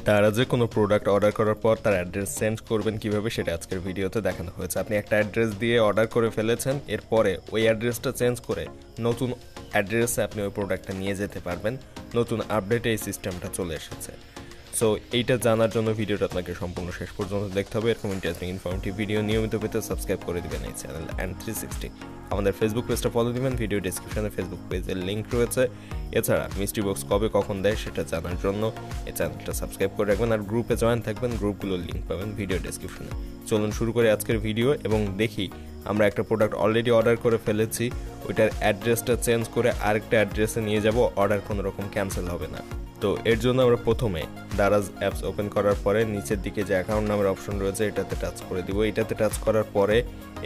তারা যে কোনো প্রোডাক্ট অর্ডার করার পর তার অ্যাড্রেস চেঞ্জ করবেন কিভাবে সেটা আজকের ভিডিওতে দেখানো হয়েছে। আপনি একটা অ্যাড্রেস দিয়ে অর্ডার করে ফেলেছেন, এরপরে ওই অ্যাড্রেসটা চেঞ্জ করে নতুন অ্যাড্রেসে আপনি ওই প্রোডাক্টটা নিয়ে যেতে পারবেন। নতুন আপডেটে এই সিস্টেমটা চলে এসেছে। সো এইটা জানার জন্য ভিডিওটা আপনাকে সম্পূর্ণ শেষ পর্যন্ত দেখতে হবে। এরকম ইন্টারেস্টিং ইনফরমেটিভ ভিডিও নিয়মিত পেতে সাবস্ক্রাইব করে দিবেন এই চ্যানেল অ্যান্ড 360। আমাদের ফেসবুক পেজটা ফলো দিবেন, ভিডিও ডেসক্রিপশনে ফেসবুক পেজের লিঙ্ক রয়েছে। এছাড়া মিস্ট্রি বক্স কবে কখন দেয় সেটা জানার জন্য এই চ্যানেলটা সাবস্ক্রাইব করে রাখবেন, আর গ্রুপে জয়েন থাকবেন। গ্রুপগুলোর লিঙ্ক পাবেন ভিডিও ডেসক্রিপশনে। চলুন শুরু করে আজকের ভিডিও এবং দেখি আমরা একটা প্রোডাক্ট অলরেডি অর্ডার করে ফেলেছি, ওইটার অ্যাড্রেসটা চেঞ্জ করে আরেকটা অ্যাড্রেসে নিয়ে যাব, অর্ডার কোনো রকম ক্যান্সেল হবে না। তো এর জন্য আমরা প্রথমে দারাজ অ্যাপস ওপেন করার পরে নিচের দিকে যে অ্যাকাউন্ট নামের অপশন রয়েছে এটাতে টাচ করে দিব। এটাতে টাচ করার পরে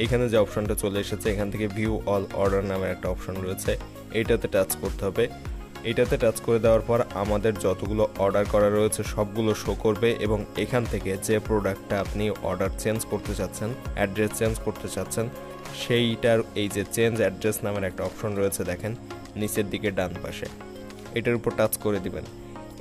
এখানে যে অপশনটা চলে এসেছে এখান থেকে ভিউ অল অর্ডার নামের একটা অপশন রয়েছে, এইটাতে টাচ করতে হবে। এটাতে টাচ করে দেওয়ার পর আমাদের যতগুলো অর্ডার করা রয়েছে সবগুলো শো করবে এবং এখান থেকে যে প্রোডাক্টটা আপনি অর্ডার চেঞ্জ করতে চাচ্ছেন, অ্যাড্রেস চেঞ্জ করতে চাচ্ছেন, সেইটার এই যে চেঞ্জ অ্যাড্রেস নামের একটা অপশন রয়েছে দেখেন নিচের দিকে ডান পাশে, এটার উপর টাচ করে দিবেন।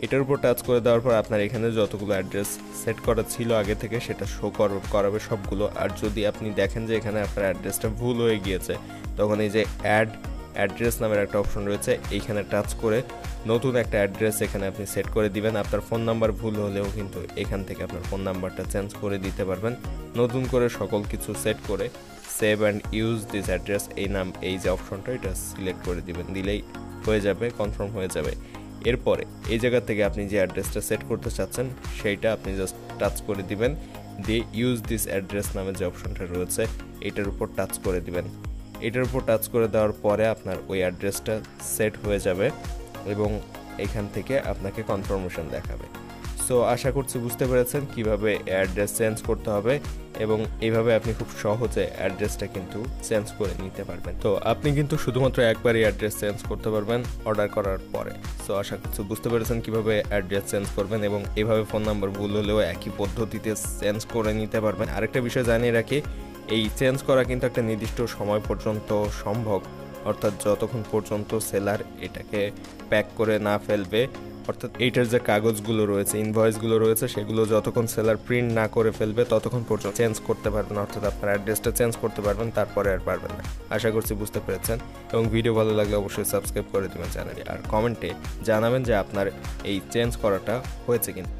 এটার উপর টাচ করে দেওয়ার পর আপনার এখানে যতগুলো অ্যাড্রেস সেট করা ছিল আগে থেকে সেটা শো করাবে সবগুলো। আর যদি আপনি দেখেন যে এখানে আপনার অ্যাড্রেসটা ভুল হয়ে গিয়েছে, তখন এই যে অ্যাড অ্যাড্রেস নামের একটা অপশন রয়েছে, এইখানে টাচ করে নতুন একটা অ্যাড্রেস এখানে আপনি সেট করে দিবেন। আপনার ফোন নাম্বার ভুল হলেও কিন্তু এখান থেকে আপনার ফোন নাম্বারটা চেঞ্জ করে দিতে পারবেন। নতুন করে সকল কিছু সেট করে save and use this address এই যে অপশনটা এটা সিলেক্ট করে দিবেন, দিলেই হয়ে যাবে, কনফার্ম হয়ে যাবে। এরপরে এই জায়গা থেকে আপনি যে অ্যাড্রেসটা সেট করতে চাচ্ছেন সেইটা আপনি জাস্ট টাচ করে দিবেন, দিয়ে ইউজ দিস অ্যাড্রেস নামে যে অপশনটা রয়েছে এটার উপর টাচ করে দিবেন। এটার উপর টাচ করে দেওয়ার পরে আপনার ওই অ্যাড্রেসটা সেট হয়ে যাবে এবং এখান থেকে আপনাকে কনফার্মেশন দেখাবে। সো আশা করছি বুঝতে পেরেছেন কিভাবে অ্যাড্রেস চেঞ্জ করতে হবে এবং এইভাবে আপনি খুব সহজে অ্যাড্রেসটা কিন্তু চেঞ্জ করে নিতে পারবেন। তো আপনি কিন্তু শুধুমাত্র একবারই অ্যাড্রেস চেঞ্জ করতে পারবেন অর্ডার করার পরে। সো আশা করছি বুঝতে পেরেছেন কিভাবে অ্যাড্রেস চেঞ্জ করবেন এবং এইভাবে ফোন নাম্বার ভুল হলেও একই পদ্ধতিতে চেঞ্জ করে নিতে পারবেন। আরেকটা বিষয় জানিয়ে রাখি, এই চেঞ্জ করা কিন্তু একটা নির্দিষ্ট সময় পর্যন্ত সম্ভব, অর্থাৎ যতক্ষণ পর্যন্ত সেলার এটাকে প্যাক করে না ফেলবে, অর্থাৎ এইটার যে কাগজগুলো রয়েছে, ইনভয়েসগুলো রয়েছে, সেগুলো যতক্ষণ সেলার প্রিন্ট না করে ফেলবে ততক্ষণ পর্যন্ত চেঞ্জ করতে পারবেন, অর্থাৎ আপনার অ্যাড্রেসটা চেঞ্জ করতে পারবেন, তারপরে আর পারবেন না। আশা করছি বুঝতে পেরেছেন এবং ভিডিও ভালো লাগলে অবশ্যই সাবস্ক্রাইব করে দেবেন চ্যানেলে, আর কমেন্টে জানাবেন যে আপনার এই চেঞ্জ করাটা হয়েছে কিনা।